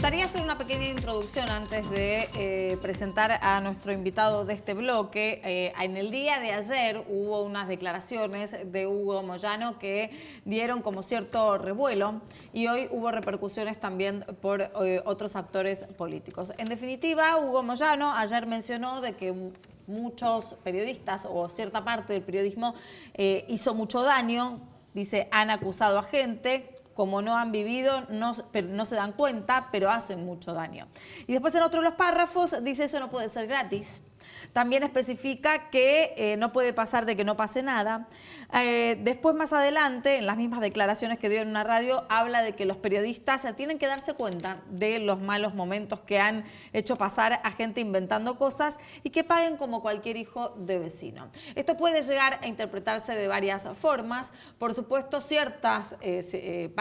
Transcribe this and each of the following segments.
gustaría hacer una pequeña introducción antes de presentar a nuestro invitado de este bloque. En el día de ayer hubo unas declaraciones de Hugo Moyano que dieron como cierto revuelo y hoy hubo repercusiones también por otros actores políticos. En definitiva, Hugo Moyano ayer mencionó de que muchos periodistas o cierta parte del periodismo hizo mucho daño. Dice, han acusado a gente, como no han vivido, no se dan cuenta, pero hacen mucho daño. Y después en otro de los párrafos dice, eso no puede ser gratis. También especifica que no puede pasar de que no pase nada. Después, más adelante, en las mismas declaraciones que dio en una radio, habla de que los periodistas tienen que darse cuenta de los malos momentos que han hecho pasar a gente inventando cosas y que paguen como cualquier hijo de vecino. Esto puede llegar a interpretarse de varias formas. Por supuesto, ciertas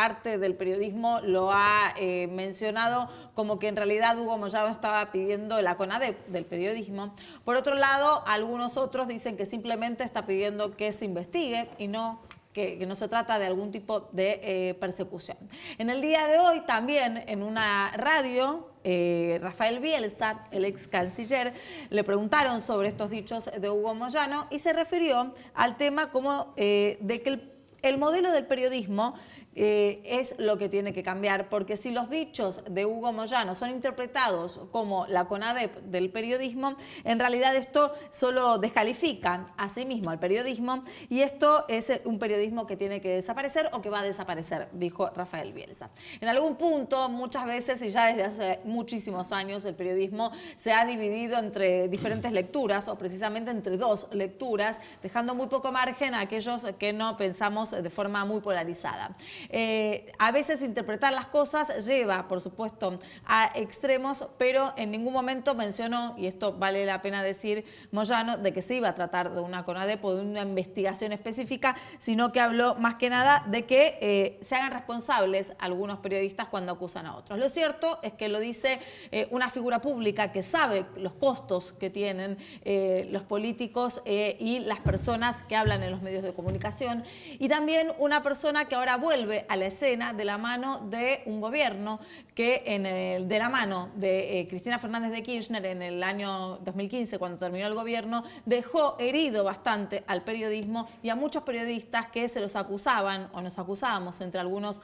parte del periodismo lo ha mencionado como que en realidad Hugo Moyano estaba pidiendo la CONADEP del periodismo. Por otro lado, algunos otros dicen que simplemente está pidiendo que se investigue y no que no se trata de algún tipo de persecución. En el día de hoy también en una radio, Rafael Bielsa, el ex canciller, le preguntaron sobre estos dichos de Hugo Moyano y se refirió al tema como de que el modelo del periodismo es lo que tiene que cambiar, porque si los dichos de Hugo Moyano son interpretados como la CONADEP del periodismo, en realidad esto solo descalifica a sí mismo al periodismo y esto es un periodismo que tiene que desaparecer o que va a desaparecer, dijo Rafael Bielsa. En algún punto, muchas veces y ya desde hace muchísimos años, el periodismo se ha dividido entre diferentes lecturas o precisamente entre dos lecturas, dejando muy poco margen a aquellos que no pensamos de forma muy polarizada. A veces interpretar las cosas lleva, por supuesto, a extremos, pero en ningún momento mencionó, y esto vale la pena decir, Moyano, de que se iba a tratar de una CONADEP o de una investigación específica, sino que habló más que nada de que se hagan responsables algunos periodistas cuando acusan a otros. Lo cierto es que lo dice una figura pública que sabe los costos que tienen los políticos y las personas que hablan en los medios de comunicación, y también una persona que ahora vuelve a la escena de la mano de un gobierno que de la mano de Cristina Fernández de Kirchner en el año 2015, cuando terminó el gobierno, dejó herido bastante al periodismo y a muchos periodistas que se los acusaban o nos acusábamos entre algunos,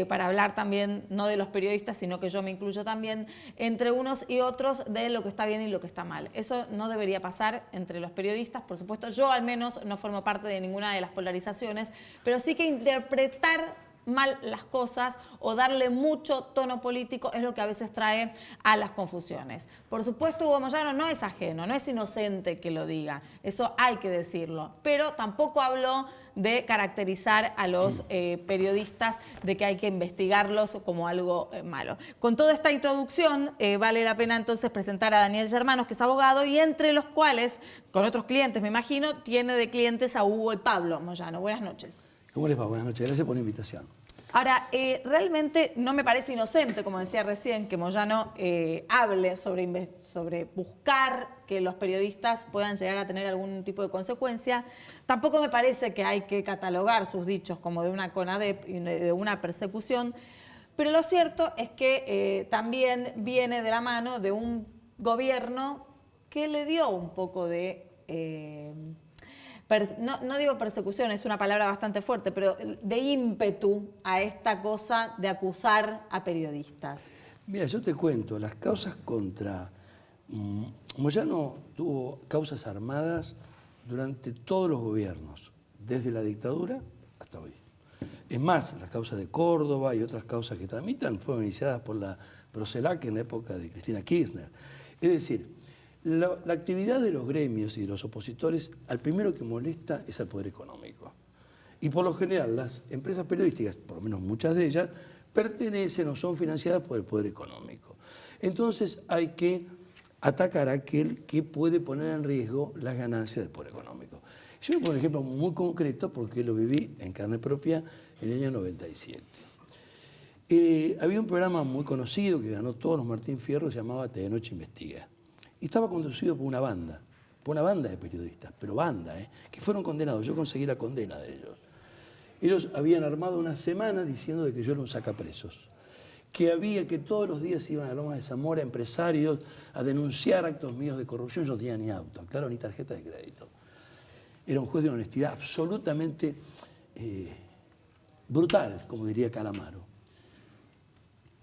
para hablar también no de los periodistas, sino que yo me incluyo también, entre unos y otros de lo que está bien y lo que está mal. Eso no debería pasar entre los periodistas, por supuesto. Yo al menos no formo parte de ninguna de las polarizaciones, pero sí que interpretar mal las cosas o darle mucho tono político es lo que a veces trae a las confusiones. Por supuesto, Hugo Moyano no es ajeno, no es inocente que lo diga, eso hay que decirlo, pero tampoco habló de caracterizar a los periodistas, de que hay que investigarlos como algo malo. Con toda esta introducción, vale la pena entonces presentar a Daniel Germanos, que es abogado, y entre los cuales, con otros clientes me imagino, tiene de clientes a Hugo y Pablo Moyano. Buenas noches. ¿Cómo les va? Buenas noches. Gracias por la invitación. Ahora, realmente no me parece inocente, como decía recién, que Moyano hable sobre buscar que los periodistas puedan llegar a tener algún tipo de consecuencia. Tampoco me parece que hay que catalogar sus dichos como de una CONADEP y de una persecución, pero lo cierto es que también viene de la mano de un gobierno que le dio un poco de... no digo persecución, es una palabra bastante fuerte, pero de ímpetu a esta cosa de acusar a periodistas. Mira, yo te cuento, las causas contra Moyano tuvo causas armadas durante todos los gobiernos, desde la dictadura hasta hoy. Es más, las causas de Córdoba y otras causas que tramitan fueron iniciadas por la Procelac en la época de Cristina Kirchner. Es decir, la actividad de los gremios y de los opositores, al primero que molesta es al poder económico. Y por lo general las empresas periodísticas, por lo menos muchas de ellas, pertenecen o son financiadas por el poder económico. Entonces hay que atacar a aquel que puede poner en riesgo las ganancias del poder económico. Yo voy a poner un ejemplo muy concreto porque lo viví en carne propia en el año 97. Había un programa muy conocido que ganó todos los Martín Fierro, se llamaba Te de Noche Investiga. Y estaba conducido por una banda de periodistas, pero banda, que fueron condenados. Yo conseguí la condena de ellos. Ellos habían armado una semana diciendo de que yo era un sacapresos. que todos los días iban a Lomas de Zamora empresarios a denunciar actos míos de corrupción. Yo no tenía ni auto, claro, ni tarjeta de crédito. Era un juez de honestidad absolutamente brutal, como diría Calamaro.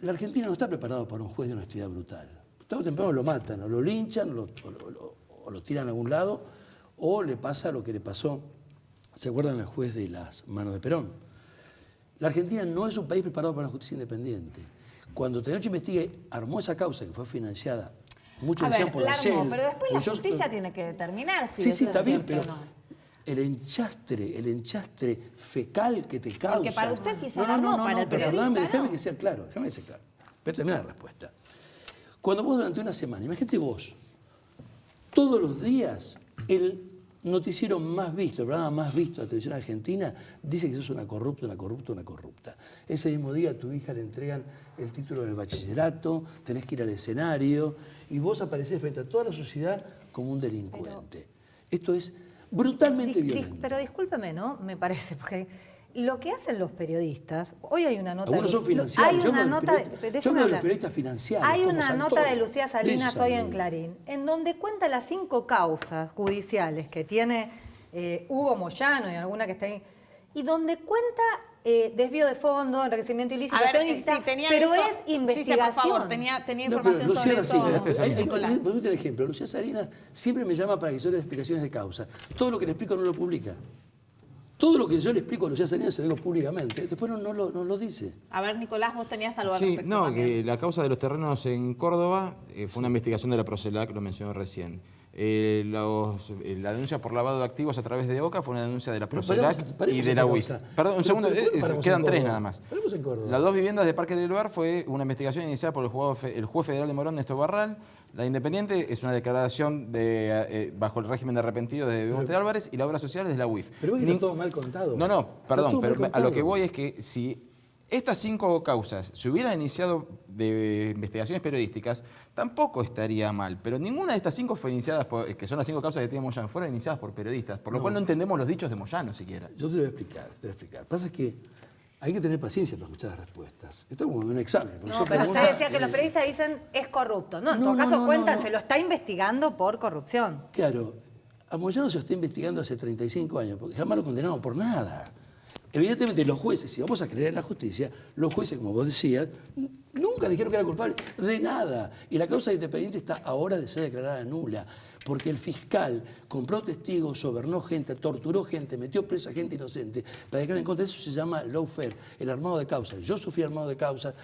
La Argentina no está preparada para un juez de honestidad brutal. Tarde o temprano lo matan, o lo linchan, o lo tiran a algún lado, o le pasa lo que le pasó, ¿se acuerdan al juez de las manos de Perón? La Argentina no es un país preparado para una justicia independiente. Cuando Tenoch Investigue armó esa causa que fue financiada, muchos decían por la Shell. Pero después la justicia tiene que determinar si sí, está bien, pero no. el enchastre fecal que te causa... Porque para usted quizá no, para el periodista perdóname, déjame no. que sea claro, Pero termina la respuesta. Cuando vos durante una semana, imagínate vos, todos los días el noticiero más visto, el programa más visto de la televisión argentina, dice que sos una corrupta. Ese mismo día a tu hija le entregan el título del bachillerato, tenés que ir al escenario y vos aparecés frente a toda la sociedad como un delincuente. Esto es brutalmente violento. Pero discúlpeme, ¿no? Me parece, porque lo que hacen los periodistas, hoy hay una nota... Algunos son financiados. Hay una nota... Yo hablo de los periodistas financiados. Hay una como nota Santoro. de Lucía Salinas hoy en hablo. Clarín, en donde cuenta las 5 causas judiciales que tiene Hugo Moyano y alguna que está ahí, y donde cuenta desvío de fondo, enriquecimiento ilícito, A ver, ilícita, si tenía pero eso, es investigación. por favor, tenía No, pero información sobre Lucía eso, Nicolás. Voy a dar el ejemplo. Lucía Salinas siempre me llama para que yo le dé explicaciones de causa. Todo lo que le explico no lo publica. Todo lo que yo le explico a Lucía Salinas se lo digo públicamente. Después no lo dice. A ver, Nicolás, vos tenías algo al Sí, respecto no, también. que la causa de los terrenos en Córdoba fue una investigación de la Procelac, lo mencionó recién. La denuncia por lavado de activos a través de OCA fue una denuncia de la Procelac y de la UIF. Perdón, un segundo, quedan 3 nada más. Las 2 viviendas de Parque del Lugar fue una investigación iniciada por el juez federal de Morón, Néstor Barral. La Independiente es una declaración bajo el régimen de arrepentido de Bebote Álvarez y la obra social es de la UIF. Pero está todo mal contado. No, perdón, pero a lo que voy es que si estas 5 causas se hubieran iniciado de investigaciones periodísticas, tampoco estaría mal. Pero ninguna de estas 5 fue iniciada, que son las 5 causas que tiene Moyano, fueron iniciadas por periodistas. Por lo cual no entendemos los dichos de Moyano siquiera. Yo te lo voy a explicar. Pasa es que hay que tener paciencia para escuchar las respuestas. Esto es como un examen. No, pero usted decía que los periodistas dicen es corrupto. No, en todo caso cuentan, se lo está investigando por corrupción. Claro, a Moyano se lo está investigando hace 35 años, porque jamás lo condenaron por nada. Evidentemente los jueces, si vamos a creer en la justicia, los jueces, como vos decías, nunca dijeron que era culpable de nada. Y la causa de Independiente está ahora de ser declarada nula, porque el fiscal compró testigos, sobornó gente, torturó gente, metió presa gente inocente. Para declarar en contra de eso se llama lawfare, el armado de causas. Yo sufrí armado de causas.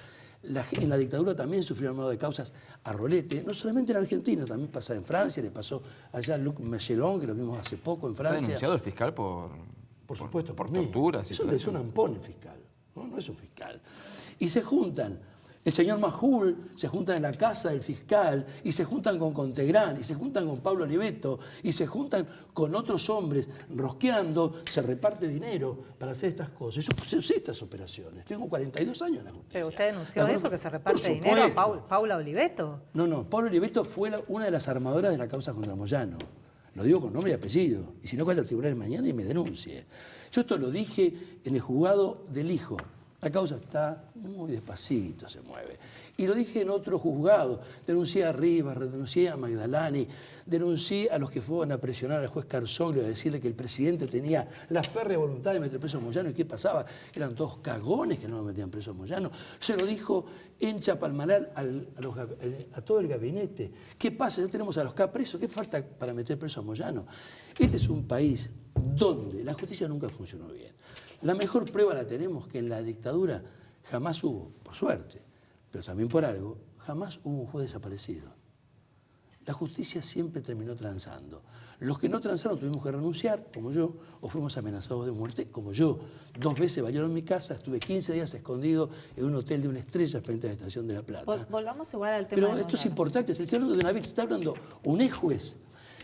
En la dictadura también sufrió armado de causas a rolete, no solamente en Argentina, también pasa en Francia, le pasó allá a Luc Machelon, que lo vimos hace poco en Francia. ¿Está denunciado el fiscal Por supuesto, por mí. torturas? Eso es un ampón el fiscal, no es un fiscal. Y se juntan, el señor Majul se junta en la casa del fiscal, y se juntan con Contegrán, y se juntan con Pablo Oliveto, y se juntan con otros hombres, rosqueando, se reparte dinero para hacer estas cosas. Yo sé estas operaciones, tengo 42 años en la justicia. Pero usted denunció eso, que se reparte dinero a Paula Oliveto. No, Pablo Oliveto fue una de las armadoras de la causa contra Moyano. Lo digo con nombre y apellido. Y si no, vaya al tribunal mañana y me denuncie. Yo esto lo dije en el juzgado del hijo. La causa está muy despacito, se mueve. Y lo dije en otro juzgado. Denuncié a Rivas, denuncié a Magdalani, denuncié a los que fueron a presionar al juez Carzoglio a decirle que el presidente tenía la férrea voluntad de meter preso a Moyano. ¿Y qué pasaba? Eran todos cagones que no lo metían preso a Moyano. Se lo dijo en Chapalmalal a todo el gabinete. ¿Qué pasa? Ya tenemos a los K presos. ¿Qué falta para meter preso a Moyano? Este es un país donde la justicia nunca funcionó bien. La mejor prueba la tenemos que en la dictadura jamás hubo, por suerte, pero también por algo, jamás hubo un juez desaparecido. La justicia siempre terminó transando. Los que no transaron tuvimos que renunciar, como yo, o fuimos amenazados de muerte, como yo. 2 veces bailaron en mi casa, estuve 15 días escondido en un hotel de una estrella frente a la Estación de La Plata. Volvamos igual al tema. Pero esto es importante, estoy hablando de una vez, está hablando un ex juez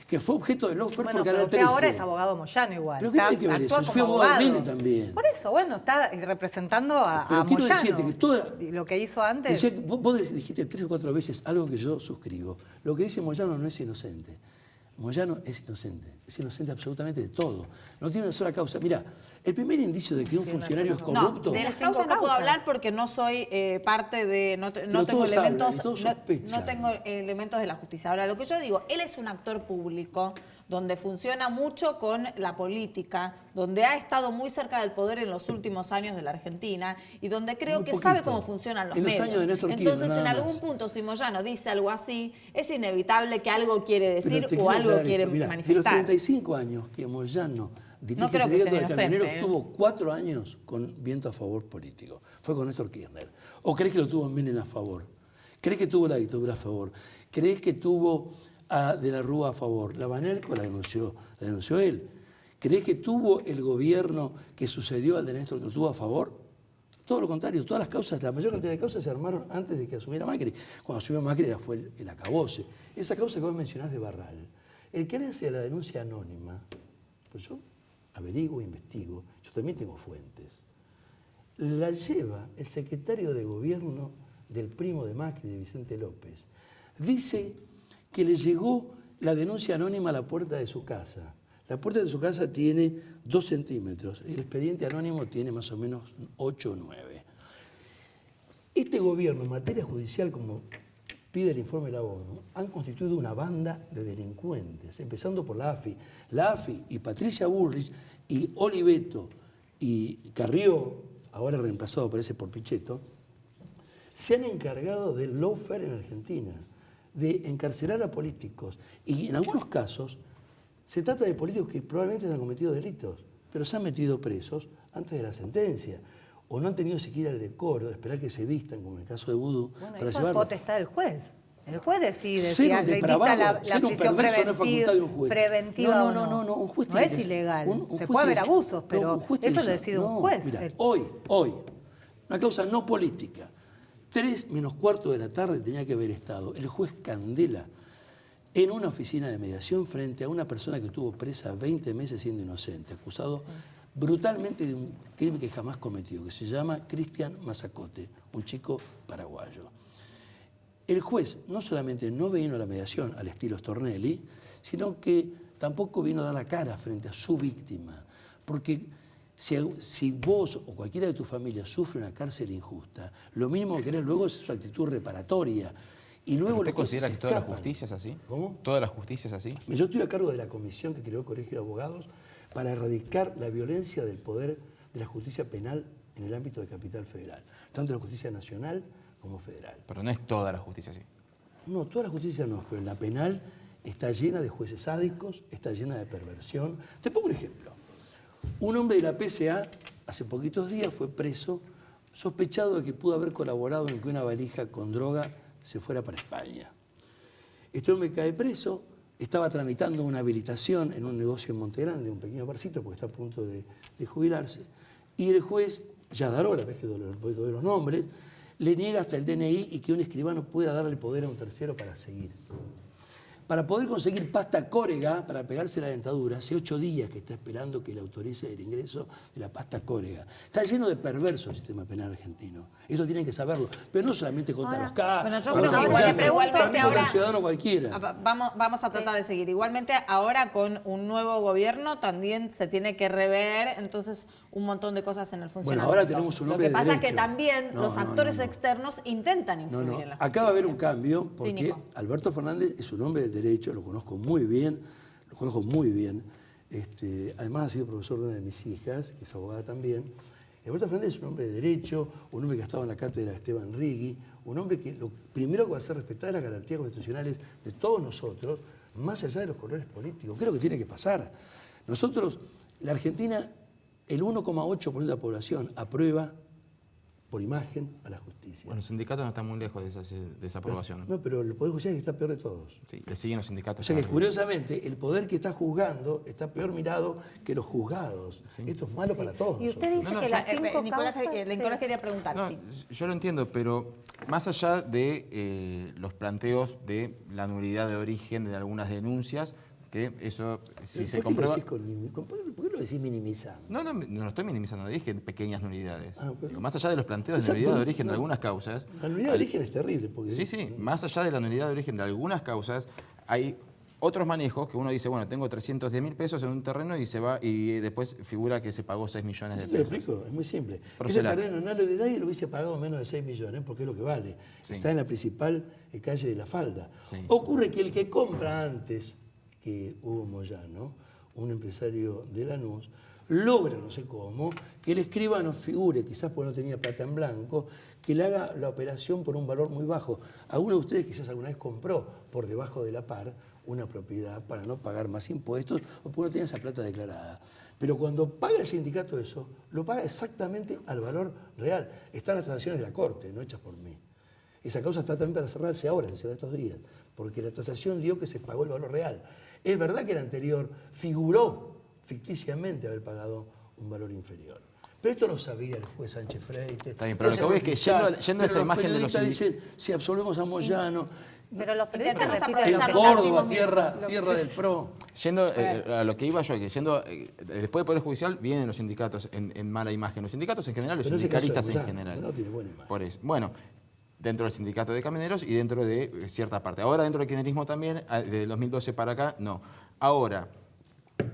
que fue objeto de lawfare Bueno, por pero Canal usted 13. ahora es abogado Moyano igual. ¿Pero qué tiene que ver eso? Fui abogado de Mene también. Por eso, bueno, está representando a Pero quiero Moyano. decirte que toda... Y lo que hizo antes... Vos dijiste 3 o 4 veces algo que yo suscribo. Lo que dice Moyano no es inocente. Moyano es inocente absolutamente de todo. No tiene una sola causa. Mira, el primer indicio de que un funcionario es corrupto... No, de las causas no puedo hablar porque no soy parte de... No tengo elementos, no tengo elementos de la justicia. Ahora, lo que yo digo, él es un actor público donde funciona mucho con la política, donde ha estado muy cerca del poder en los últimos años de la Argentina y donde creo que sabe cómo funcionan los medios. Entonces, en algún punto, si Moyano dice algo así, es inevitable que algo quiere decir o algo quiere manifestar. De los 35 años que Moyano dirige el sindicato de camioneros, tuvo 4 años con viento a favor político. Fue con Néstor Kirchner. ¿O crees que lo tuvo Menem a favor? ¿Crees que tuvo la dictadura a favor? ¿Crees que tuvo a De la Rúa a favor? La Banerco la denunció él. ¿Crees que tuvo el gobierno que sucedió al de Néstor que lo tuvo a favor? Todo lo contrario, todas las causas, la mayor cantidad de causas se armaron antes de que asumiera Macri. Cuando asumió Macri ya fue el acabose. Esa causa que vos mencionás de Barral, el que le hace la denuncia anónima, pues yo averiguo, investigo, yo también tengo fuentes, la lleva el secretario de gobierno del primo de Macri, de Vicente López. Dice que le llegó la denuncia anónima a la puerta de su casa. La puerta de su casa tiene 2 centímetros, el expediente anónimo tiene más o menos 8 o 9. Este gobierno, en materia judicial, como pide el informe de la ONU, han constituido una banda de delincuentes, empezando por la AFI. La AFI y Patricia Bullrich y Oliveto y Carrió, ahora reemplazado parece por Pichetto, se han encargado del lawfare en Argentina, de encarcelar a políticos. Y en algunos casos se trata de políticos que probablemente han cometido delitos, pero se han metido presos antes de la sentencia. O no han tenido siquiera el decoro de esperar que se vistan, como en el caso de Vudú, bueno, para eso llevarlo. es potestad del juez. El juez decide si La prisión preventiva no, o no. No, un juez no es ilegal. Se puede haber abusos, pero eso lo decide un juez. Mirá, hoy, una causa no política. 3 menos cuarto de la tarde tenía que haber estado el juez Candela en una oficina de mediación frente a una persona que estuvo presa 20 meses siendo inocente, acusado brutalmente de un crimen que jamás cometió, que se llama Cristian Mazacote, un chico paraguayo. El juez no solamente no vino a la mediación al estilo Stornelli, sino que tampoco vino a dar la cara frente a su víctima, porque si vos o cualquiera de tu familia sufre una cárcel injusta, lo mínimo que querés luego es su actitud reparatoria. Y luego ¿Usted considera que toda la justicia es así? ¿Cómo? ¿Toda la justicia es así? Yo estoy a cargo de la comisión que creó el Colegio de Abogados para erradicar la violencia del poder de la justicia penal en el ámbito de Capital Federal, tanto la justicia nacional como federal. Pero no es toda la justicia así. No, toda la justicia no, pero en la penal está llena de jueces sádicos, está llena de perversión. Te pongo un ejemplo. Un hombre de la PCA hace poquitos días fue preso, sospechado de que pudo haber colaborado en que una valija con droga se fuera para España. Este hombre cae preso, estaba tramitando una habilitación en un negocio en Montegrande, un pequeño barcito, porque está a punto de jubilarse, y el juez, Yadarola, ves que doy los nombres, le niega hasta el DNI y que un escribano pueda darle poder a un tercero para seguir. Para poder conseguir pasta córrega para pegarse la dentadura, hace 8 días que está esperando que le autorice el ingreso de la pasta córrega. Está lleno de perverso el sistema penal argentino. Eso tienen que saberlo. Pero no solamente contra los casos. Bueno, yo creo que igualmente ahora el ciudadano cualquiera. Vamos a tratar de seguir. Igualmente ahora con un nuevo gobierno también se tiene que rever entonces un montón de cosas en el funcionamiento. Bueno, ahora tenemos un hombre de derecho. Lo que pasa es que también los actores externos intentan influir en la justicia. Acá va a haber un cambio porque Sí, Alberto Fernández es un hombre de derecho, lo conozco muy bien, además ha sido profesor de una de mis hijas, que es abogada también. Alberto Fernández es un hombre de derecho, un hombre que ha estado en la cátedra de Esteban Rigui, un hombre que lo primero que va a hacer respetar las garantías constitucionales de todos nosotros, más allá de los colores políticos. ¿Qué es lo que tiene que pasar? Nosotros, la Argentina, el 1,8% de la población aprueba por imagen a la justicia. Bueno, los sindicatos no están muy lejos de esa aprobación. No, pero el Poder Judicial está peor de todos. Sí, le siguen los sindicatos. O sea que curiosamente el poder que está juzgando está peor mirado que los juzgados. Sí. Esto es malo para todos. Y usted dice que las 5 Nicolás quería preguntar. No, sí. Yo lo entiendo, pero más allá de los planteos de la nulidad de origen de algunas denuncias, que eso, si se comprueba... ¿Por qué lo decís minimizando? No lo estoy minimizando, dije pequeñas nulidades. Pero... Digo, más allá de los planteos de nulidad de origen de algunas causas... La nulidad de origen es terrible. Porque... Sí, más allá de la nulidad de origen de algunas causas, hay otros manejos que uno dice, bueno, tengo 310.000 pesos en un terreno y se va y después figura que se pagó 6 millones de Te lo pesos. explico, es muy simple. Procelac. Ese terreno nadie lo hubiese pagado menos de 6 millones porque es lo que vale. Sí. Está en la principal calle de La Falda. Sí. Ocurre que el que compra antes que Hugo Moyano, un empresario de Lanús, logra, no sé cómo, que el escribano figure, quizás porque no tenía plata en blanco, que le haga la operación por un valor muy bajo. Alguno de ustedes quizás alguna vez compró por debajo de la par una propiedad para no pagar más impuestos o porque no tenía esa plata declarada. Pero cuando paga el sindicato eso, lo paga exactamente al valor real. Están las transacciones de la Corte, no hechas por mí. Esa causa está también para cerrarse ahora, se cierra estos días, porque la tasación dio que se pagó el valor real. Es verdad que el anterior figuró ficticiamente haber pagado un valor inferior. Pero esto lo sabía el juez Sánchez Freite. Está bien, pero lo que voy es que yendo a esa imagen de los dicen, si absolvemos a Moyano, Pero los periodistas Intentamos repiten aprovechar en los Córdoba, últimos tierra del PRO. Yendo a lo que iba yo, que después del Poder Judicial vienen los sindicatos en mala imagen. Los sindicatos en general, los Pero en ese caso sindicalistas de en Moyano, general. no tiene buena imagen. Por eso. Bueno, dentro del sindicato de camioneros y dentro de cierta parte. Ahora dentro del kirchnerismo también, de 2012 para acá, no. Ahora,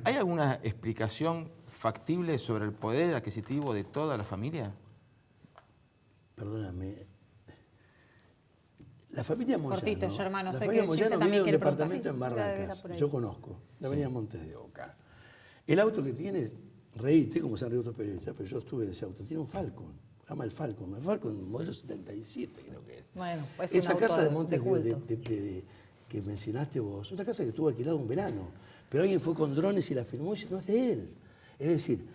¿hay alguna explicación factible sobre el poder adquisitivo de toda la familia? Perdóname. La familia Moyano. Cortito, ya, hermano, la sé familia que Moyano Gise vive también en un quiere preguntar. departamento en era Barracas. por ahí. Yo conozco, la avenida Montes de Oca. El auto que tiene, reíste como se han reído otros periodistas, pero yo estuve en ese auto. Tiene un Falcon, llama el Falcon. El Falcon modelo 77 creo que es. Bueno, pues Esa un auto casa de Montes culto. que mencionaste vos, una casa que estuvo alquilada un verano. Pero alguien fue con drones y la filmó y dice, no es de él. Es decir,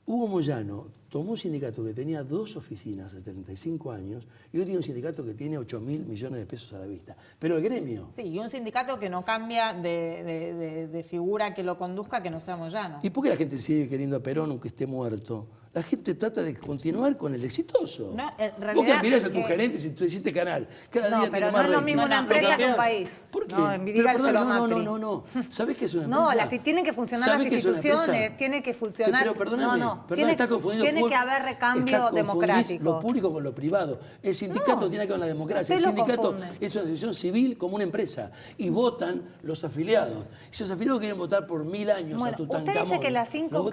Hugo Moyano tomó un sindicato que tenía 2 oficinas hace 35 años y hoy tiene un sindicato que tiene 8.000 millones de pesos a la vista. Pero el gremio. Sí, y un sindicato que no cambia de figura que lo conduzca, que no sea Moyano. ¿Y por qué la gente sigue queriendo a Perón aunque esté muerto? La gente trata de continuar con el exitoso. No, en Vos realidad que mirás a es tus que- gerentes y tú hiciste canal. Cada No, día pero tiene no más es lo rating. mismo una ¿Lo empresa que un cambiás? país. ¿Por qué? No, Pero dígaselo perdón, a no, Macri. no. ¿Sabés qué es una No, empresa? tienen que funcionar las ¿Sabés qué es una empresa? instituciones, tiene que funcionar. Pero perdóname, tiene, estás confundiendo tiene que haber recambio democrático. Lo público con lo privado. El sindicato tiene que ver con la democracia. El usted lo sindicato confunde. es una asociación civil como una empresa. Y votan los afiliados. Y si los afiliados quieren votar por 1000 años Bueno, a Tutankamón. usted dice que las 5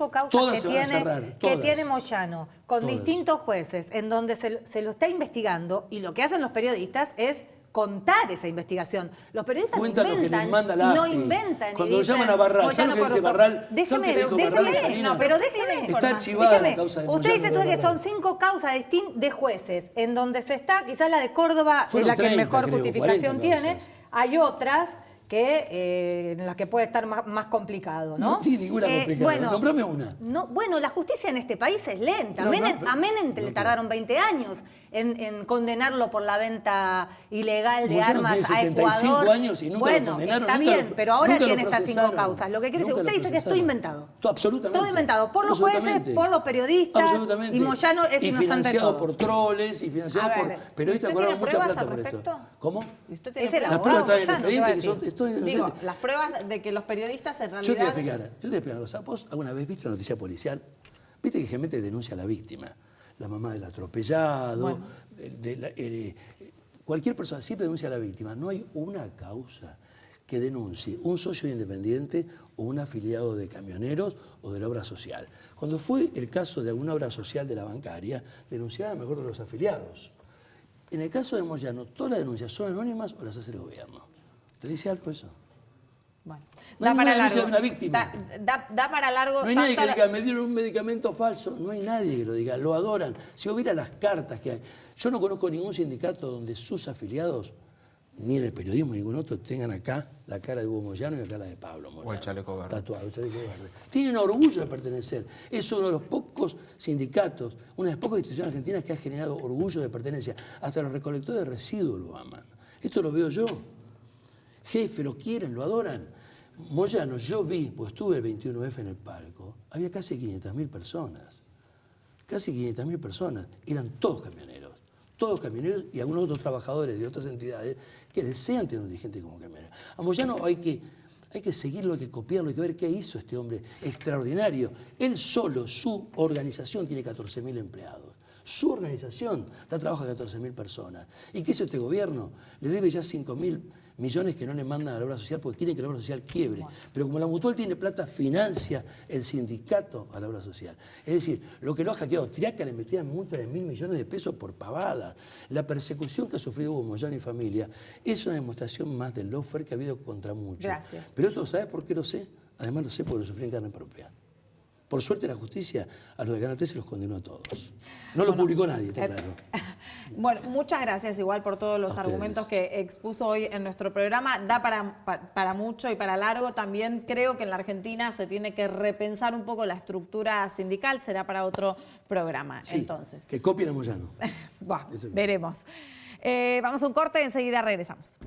causas, Todas que se van a tiene, cerrar, que todas. tiene Moyano con Todas. distintos jueces, en donde se lo está investigando, y lo que hacen los periodistas es contar esa investigación. Los periodistas Cuenta no lo que inventan, le manda la no AFI. inventan. Cuando y lo llaman dicen, a Barral, ¿sabe Moyano lo que dice corrupto. Barral? ¿Sabe lo Déjeme, que dijo Barral de déjeme, Salinas? no, pero déjeme. Está archivada Déjeme. la causa de Usted Moyano dice de tú que Barral. son 5 causas de jueces, en donde se está, quizás la de Córdoba Fueron es la que 30, mejor creo, justificación 40 tiene. causas. Hay otras que en las que puede estar más complicado, ¿no? No tiene ninguna complicada. Bueno, Nombrame una. no, bueno, la justicia en este país es lenta. No, A Menem no, le tardaron 20 años en condenarlo por la venta ilegal de Moyano armas tiene a 75 Ecuador. años y nunca lo Bueno, condenaron, está nunca bien, lo- pero ahora nunca lo tiene estas 5 procesaron. causas. Lo que quiero decir, Nunca usted lo dice que es todo procesaron. inventado. Absolutamente. Todo inventado por los jueces, Absolutamente. por los periodistas. Absolutamente. Y Moyano es y inocente de financiado todo. por troles y financiado A por ver, periodistas ¿usted que tiene cobraron mucha pruebas plata al por esto. respecto? ¿Cómo? ¿Y usted tiene Es el Las abogado pruebas están en el Moyano, ¿qué va a expediente que decir? son, estoy Digo, inocente. las pruebas de que los periodistas en Yo te voy a realidad... explicar una cosa. ¿Vos alguna vez viste una noticia policial? Viste que generalmente denuncia a la víctima, la mamá del atropellado, cualquier persona siempre denuncia a la víctima. No hay una causa que denuncie un socio independiente o un afiliado de camioneros o de la obra social. Cuando fue el caso de alguna obra social de la bancaria, denunciaban mejor de los afiliados. En el caso de Moyano, todas las denuncias son anónimas o las hace el gobierno. ¿Te dice algo eso? Bueno, No hay da para ninguna denuncia largo. de una víctima. Da para largo. No hay nadie que tanto diga, me dieron un medicamento falso. No hay nadie que lo diga, lo adoran. Si hubiera las cartas que hay. Yo no conozco ningún sindicato donde sus afiliados, ni en el periodismo ni ningún otro, tengan acá la cara de Hugo Moyano y acá la de Pablo Moyano. O el chaleco verde. Tatuado, el chaleco verde. Tienen orgullo de pertenecer. Es uno de los pocos sindicatos, una de las pocas instituciones argentinas que ha generado orgullo de pertenencia. Hasta los recolectores de residuos lo aman. Esto lo veo yo. Jefe, lo quieren, lo adoran. Moyano, yo vi, pues estuve el 21F en el palco, había casi 500.000 personas. Casi 500.000 personas. Eran todos camioneros y algunos otros trabajadores de otras entidades que desean tener un dirigente como camionero. A Moyano hay que seguirlo, hay que copiarlo, hay que ver qué hizo este hombre extraordinario. Él solo, su organización tiene 14.000 empleados. Su organización da trabajo a 14.000 personas. ¿Y qué hizo este gobierno? Le debe ya 5.000 millones que no le mandan a la obra social porque quieren que la obra social quiebre. Pero como la Mutual tiene plata, financia el sindicato a la obra social. Es decir, lo que lo ha hackeado, Triaca le metían multa de 1.000 millones de pesos por pavadas. La persecución que ha sufrido Hugo Moyano y familia es una demostración más del lawfare que ha habido contra muchos. Gracias. Pero esto, ¿sabes por qué lo sé? Además lo sé porque lo sufrí en carne propia. Por suerte la justicia a los de Canal 13 los condenó a todos. No lo publicó nadie, está claro. Bueno, muchas gracias igual por todos los argumentos que expuso hoy en nuestro programa. Da para mucho y para largo. También creo que en la Argentina se tiene que repensar un poco la estructura sindical. Será para otro programa. Sí, entonces. que copien a Moyano. Bueno, veremos. Vamos a un corte, enseguida regresamos.